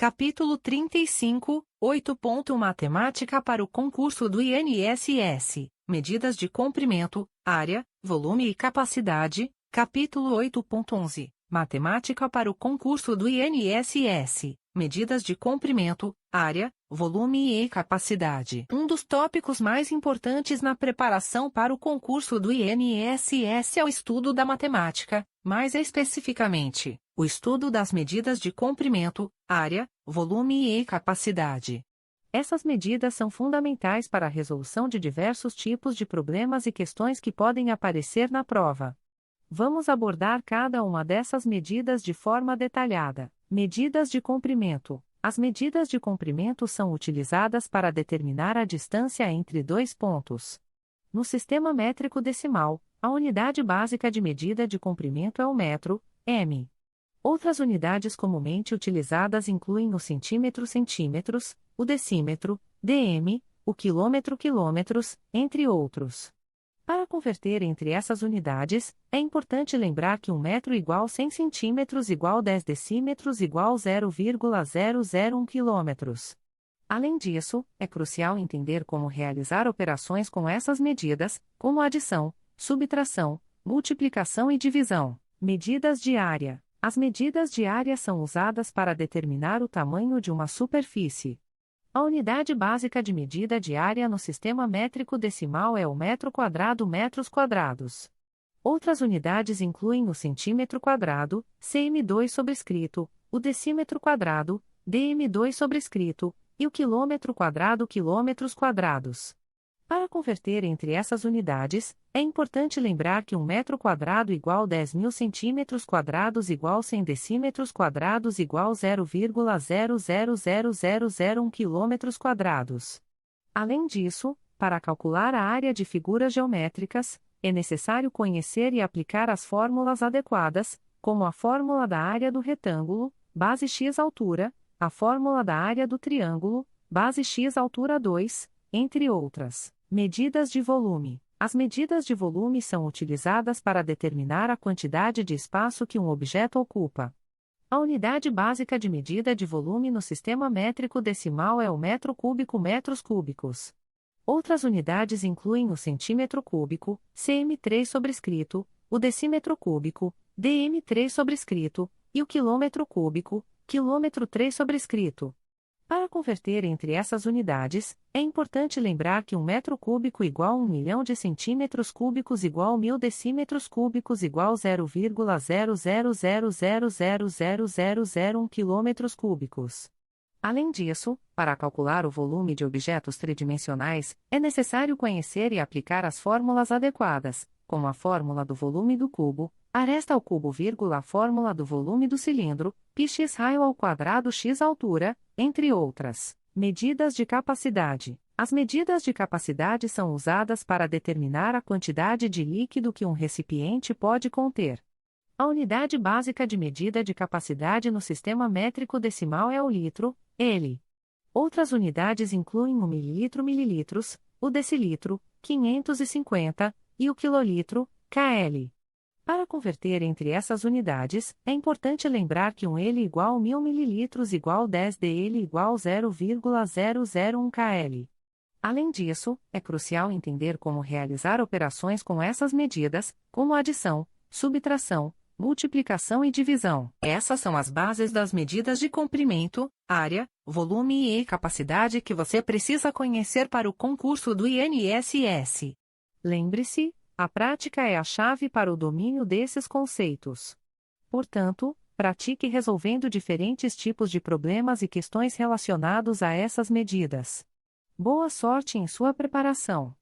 Capítulo 35, 8. Matemática para o concurso do INSS. Medidas de comprimento, área, volume e capacidade. Capítulo 8.11. Matemática para o concurso do INSS. Medidas de comprimento, área, volume e capacidade. Um dos tópicos mais importantes na preparação para o concurso do INSS é o estudo da matemática, mais especificamente, o estudo das medidas de comprimento, área, volume e capacidade. Essas medidas são fundamentais para a resolução de diversos tipos de problemas e questões que podem aparecer na prova. Vamos abordar cada uma dessas medidas de forma detalhada. Medidas de comprimento. As medidas de comprimento são utilizadas para determinar a distância entre dois pontos. No sistema métrico decimal, a unidade básica de medida de comprimento é o metro, m. Outras unidades comumente utilizadas incluem o centímetros, o decímetro, dm, o quilômetros, entre outros. Para converter entre essas unidades, é importante lembrar que 1 metro igual 100 centímetros igual 10 decímetros igual 0,001 quilômetros. Além disso, é crucial entender como realizar operações com essas medidas, como adição, subtração, multiplicação e divisão. Medidas de área. As medidas de área são usadas para determinar o tamanho de uma superfície. A unidade básica de medida de área no sistema métrico decimal é o metro quadrado metros quadrados. Outras unidades incluem o centímetro quadrado, cm2 sobrescrito, o decímetro quadrado, dm2 sobrescrito, e o quilômetro quadrado quilômetros quadrados. Para converter entre essas unidades, é importante lembrar que 1 metro quadrado igual 10.000 centímetros quadrados igual 100 decímetros quadrados igual 0,000001 quilômetros quadrados. Além disso, para calcular a área de figuras geométricas, é necessário conhecer e aplicar as fórmulas adequadas, como a fórmula da área do retângulo, base x altura, a fórmula da área do triângulo, base x altura 2, entre outras. Medidas de volume. As medidas de volume são utilizadas para determinar a quantidade de espaço que um objeto ocupa. A unidade básica de medida de volume no sistema métrico decimal é o metro cúbico metros cúbicos. Outras unidades incluem o centímetro cúbico, cm3 sobrescrito, o decímetro cúbico, dm3 sobrescrito, e o quilômetro cúbico, quilômetro 3 sobrescrito. Para converter entre essas unidades, é importante lembrar que 1 metro cúbico igual 1 milhão de centímetros cúbicos igual 1.000 decímetros cúbicos igual 0,00000001 quilômetros cúbicos. Além disso, para calcular o volume de objetos tridimensionais, é necessário conhecer e aplicar as fórmulas adequadas, como a fórmula do volume do cubo, aresta ao cubo, a fórmula do volume do cilindro, πx raio ao quadrado x altura, entre outras. Medidas de capacidade. As medidas de capacidade são usadas para determinar a quantidade de líquido que um recipiente pode conter. A unidade básica de medida de capacidade no sistema métrico decimal é o litro, L. Outras unidades incluem o mililitro, mililitros, o decilitro, 550, e o quilolitro, kL. Para converter entre essas unidades, é importante lembrar que 1 L igual 1.000 ml igual 10 dL igual 0,001 kL. Além disso, é crucial entender como realizar operações com essas medidas, como adição, subtração, multiplicação e divisão. Essas são as bases das medidas de comprimento, área, volume e capacidade que você precisa conhecer para o concurso do INSS. Lembre-se, a prática é a chave para o domínio desses conceitos. Portanto, pratique resolvendo diferentes tipos de problemas e questões relacionados a essas medidas. Boa sorte em sua preparação.